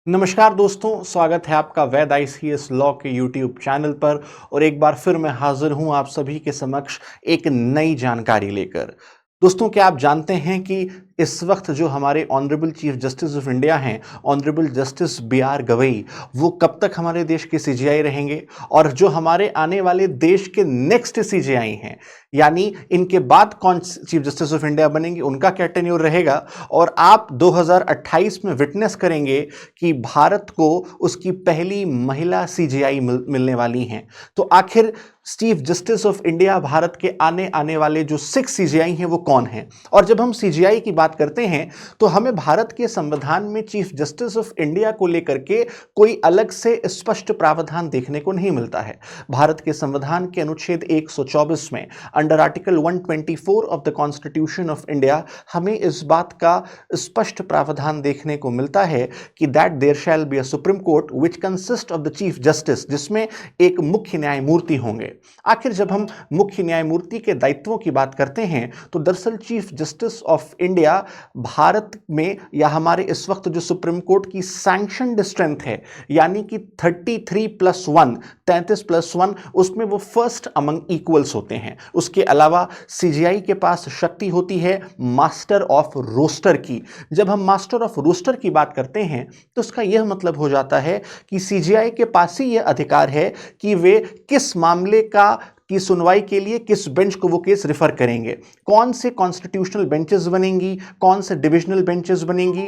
नमस्कार दोस्तों, स्वागत है आपका वैद आईसीएस लॉ के यूट्यूब चैनल पर। और एक बार फिर मैं हाजिर हूं आप सभी के समक्ष एक नई जानकारी लेकर। दोस्तों, क्या आप जानते हैं कि इस वक्त जो हमारे honourable chief justice of India हैं, honourable justice B R Gavai, वो कब तक हमारे देश के सीजेआई रहेंगे? और जो हमारे आने वाले देश के नेक्स्ट सीजेआई हैं, यानी इनके बाद कौन चीफ जस्टिस ऑफ इंडिया बनेंगे, उनका क्या टेन्योर रहेगा? और आप 2028 में विटनेस करेंगे कि भारत को उसकी पहली महिला सीजेआई मिलने वाली हैं। तो आखिर chief justice of India Bharat के आने आने वाले जो 6 सीजेआई हैं वो कौन हैं? और जब हम सीजेआई की बात करते हैं तो हमें भारत के संविधान में चीफ जस्टिस ऑफ इंडिया को लेकर के कोई अलग से स्पष्ट प्रावधान देखने को नहीं मिलता है। भारत के संविधान के अनुच्छेद 124 में under article 124 of the constitution of India हमें इस बात का स्पष्ट प्रावधान देखने को मिलता है कि that there shall be a supreme court which consist of the chief justice, जिसमें एक मुख्य न्यायमूर्ति होंगे। आखिर जब हम मुख्य न्यायमूर्ति के दायित्वों की बात करते हैं तो दरअसल chief justice of India Bharat में या हमारे इस वक्त जो सुप्रीम कोर्ट की सैंक्शनड स्ट्रेंथ है, यानी कि 33+1, 33+1, उसमें वो फर्स्ट अमंग इक्वल्स होते हैं। उसके अलावा सीजीआई के पास शक्ति होती है मास्टर ऑफ रोस्टर की। जब हम मास्टर ऑफ रोस्टर की बात करते हैं तो उसका यह मतलब हो जाता है कि सीजीआई के पास ही यह अधिकार है कि वे किस मामले की सुनवाई के लिए किस बेंच को वो केस रेफर करेंगे, कौन से कॉन्स्टिट्यूशनल बेंचेस बनेंगी, कौन से डिविजनल बेंचेस बनेंगी,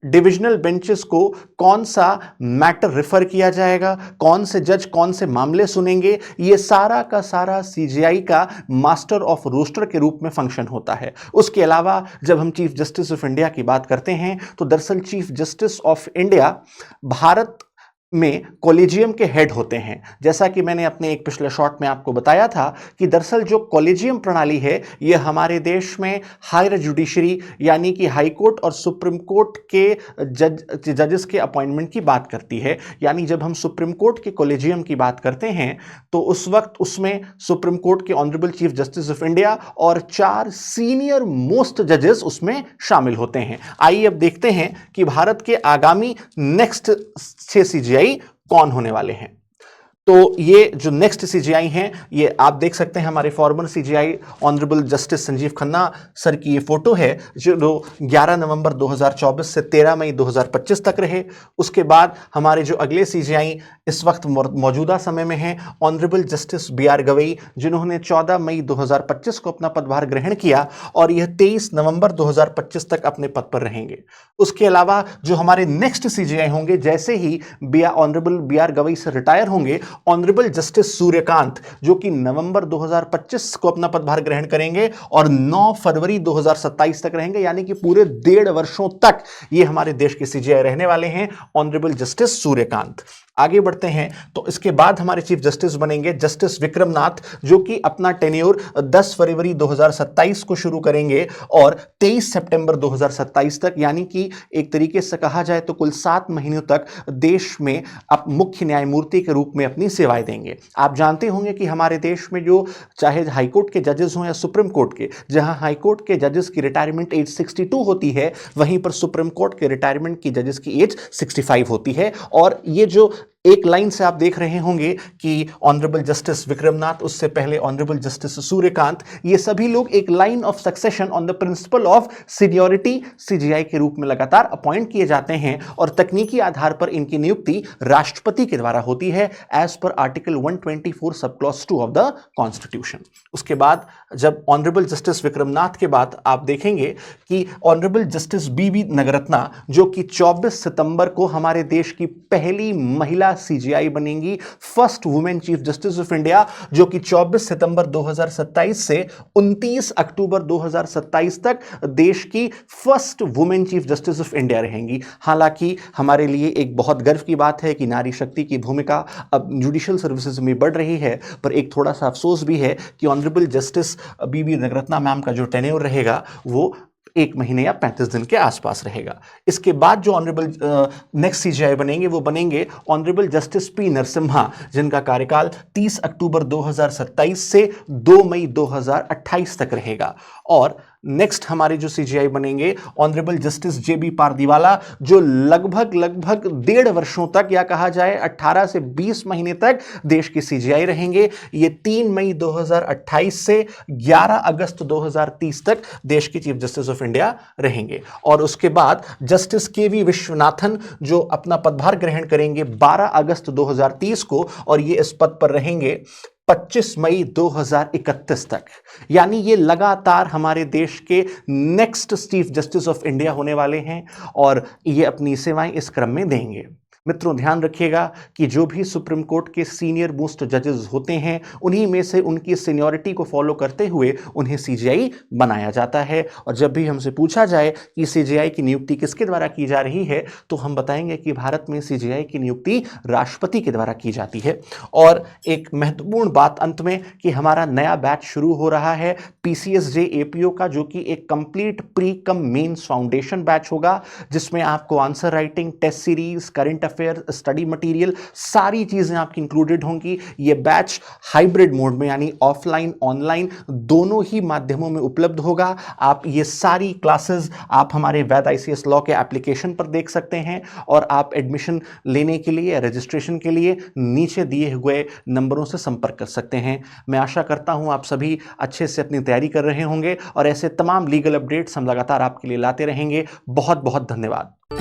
डिविजनल बेंचेस को कौन सा मैटर रेफर किया जाएगा, कौन से जज कौन से मामले सुनेंगे, ये सारा का सारा सीजीआई का मास्टर ऑफ रोस्टर के रूप में फंक्शन होता है। उसके अलावा जब हम चीफ जस्टिस ऑफ इंडिया की बात करते हैं तो दरअसल chief justice of India Bharat में कॉलेजियम के हेड होते हैं। जैसा कि मैंने अपने एक पिछले शॉर्ट में आपको बताया था कि दरअसल जो कॉलेजियम प्रणाली है यह हमारे देश में हायर जुडिशरी यानी कि हाई कोर्ट और सुप्रीम कोर्ट के जजेस के अपॉइंटमेंट की बात करती है। यानी जब हम सुप्रीम कोर्ट के कॉलेजियम की बात करते हैं तो उस वक्त उसमें सुप्रीम कोर्ट के honourable chief justice of India और 4 सीनियर मोस्ट जजेस उसमें शामिल होते हैं। आइए अब देखते हैं कि भारत के आगामी नेक्स्ट 6 सीजीआई कौन होने वाले हैं। तो ये जो नेक्स्ट सीजीआई हैं ये आप देख सकते हैं, हमारे farmer CGI honourable justice Sanjeev Khanna sir की ये फोटो है जो 11 नवंबर 2024 से 13 मई 2025 तक रहे। उसके बाद हमारे जो अगले सीजीआई इस वक्त मौजूदा समय में हैं honourable justice B R Gavai, जिन्होंने 14 मई 2025 को अपना पदभार ग्रहण किया और यह 23 नवंबर 2025 तक अपने पद पर रहेंगे। उसके अलावा जो हमारे नेक्स्ट सीजीआई होंगे, जैसे ही ऑनरेबल बी आर गवई से रिटायर होंगे, ऑनरेबल जस्टिस सूर्यकांत, जो कि नवंबर 2025 को अपना पदभार ग्रहण करेंगे और 9 फरवरी 2027 तक रहेंगे, यानी कि पूरे 1.5 वर्षों तक ये हमारे देश के सीजीआई रहने वाले हैं ऑनरेबल जस्टिस सूर्यकांत। आगे बढ़ते हैं तो इसके बाद हमारे चीफ जस्टिस बनेंगे जस्टिस विक्रमनाथ, जो कि अपना टेन्योर 10 फरवरी 2027 को शुरू करेंगे और 23 सितंबर 2027 तक, यानी कि एक तरीके से कहा जाए तो कुल 7 महीनों तक देश में अब मुख्य न्यायमूर्ति के रूप में अपनी सेवाएं देंगे। आप जानते होंगे कि हमारे देश में जो चाहे हाईकोर्ट के जजेस हों या सुप्रीम कोर्ट के, जहां हाईकोर्ट के जजेस की रिटायरमेंट एज 62 होती है, वहीं पर सुप्रीम कोर्ट के रिटायरमेंट की जजेस की एज 65 होती है। और ये जो एक लाइन से आप देख रहे होंगे कि ऑनरेबल जस्टिस विक्रमनाथ, उससे पहले ऑनरेबल जस्टिस सूर्यकांत, ये सभी लोग एक line of succession on the principle of seniority CGI के रूप में लगातार अपॉइंट किए जाते हैं और तकनीकी आधार पर इनकी नियुक्ति राष्ट्रपति के द्वारा होती है as per article 124 sub clause 2 of the constitution. उसके बाद जब ऑनरेबल जस्टिस विक्रमनाथ के बाद आप देखेंगे कि ऑनरेबल जस्टिस बी नगरत्ना, जो कि 24 सितंबर को हमारे देश की पहली महिला सीजीआई बनेंगी, first women chief justice of India, जो कि 24 सितंबर 2027 से 29 अक्टूबर 2027 तक देश की first women chief justice of India रहेंगी। हालांकि हमारे लिए एक बहुत गर्व की बात है कि नारी शक्ति की भूमिका अब जुडिशियल सर्विसेज में बढ़ रही है, पर एक थोड़ा सा अफसोस भी है कि honourable justice B Nagarathna ma'am का जो टेन्योर रहेगा वो 1 महीने या 35 दिन के आसपास रहेगा। इसके बाद जो ऑनरेबल नेक्स्ट सीजीआई बनेंगे वो बनेंगे ऑनरेबल जस्टिस पी नरसिम्हा, जिनका कार्यकाल 30 अक्टूबर 2027 से 2 मई 2028 तक रहेगा। और नेक्स्ट हमारे जो सीजीआई बनेंगे ऑनरेबल जस्टिस जेबी पारदीवाला, जो लगभग लगभग 1.5 वर्षों तक, या कहा जाए 18 से 20 महीने तक देश के सीजीआई रहेंगे। ये 3 मई 2028 से 11 अगस्त 2030 तक देश के चीफ जस्टिस ऑफ इंडिया रहेंगे। और उसके बाद जस्टिस केवी विश्वनाथन जो अपना पदभार ग्रहण करेंगे 12 अगस्त 2030 को, और ये इस पद पर रहेंगे 25 मई 2031 तक। यानी ये लगातार हमारे देश के next chief justice of India होने वाले हैं और ये अपनी सेवाएं इस क्रम में देंगे। मित्रों, ध्यान रखिएगा कि जो भी सुप्रीम कोर्ट के सीनियर मोस्ट जजेस होते हैं, उन्हीं में से उनकी सीनियरिटी को फॉलो करते हुए उन्हें सीजीआई बनाया जाता है। और जब भी हमसे पूछा जाए कि सीजीआई की नियुक्ति किसके द्वारा की जा रही है, तो हम बताएंगे कि भारत में सीजीआई की नियुक्ति राष्ट्रपति के द्वारा की जाती है। और एक महत्वपूर्ण बात अंत में कि हमारा नया बैच शुरू हो रहा है पीसीएसजे एपीओ का, जो कि एक complete pre cum mains foundation batch होगा, जिसमें आपको answer writing, test series, current affair, study material, सारी चीजें आपकी इंक्लूडेड होंगी। ये बैच हाइब्रिड मोड में यानी ऑफलाइन ऑनलाइन दोनों ही माध्यमों में उपलब्ध होगा। आप ये सारी क्लासेस आप हमारे वैद आईसीएस लॉ के एप्लीकेशन पर देख सकते हैं और आप एडमिशन लेने के लिए, रजिस्ट्रेशन के लिए नीचे दिए हुए नंबरों से संपर्क कर सकते हैं। मैं आशा करता हूं आप सभी अच्छे से अपनी तैयारी कर रहे होंगे और ऐसे तमाम लीगल अपडेट्स हम लगातार आपके लिए लाते रहेंगे। बहुत बहुत धन्यवाद।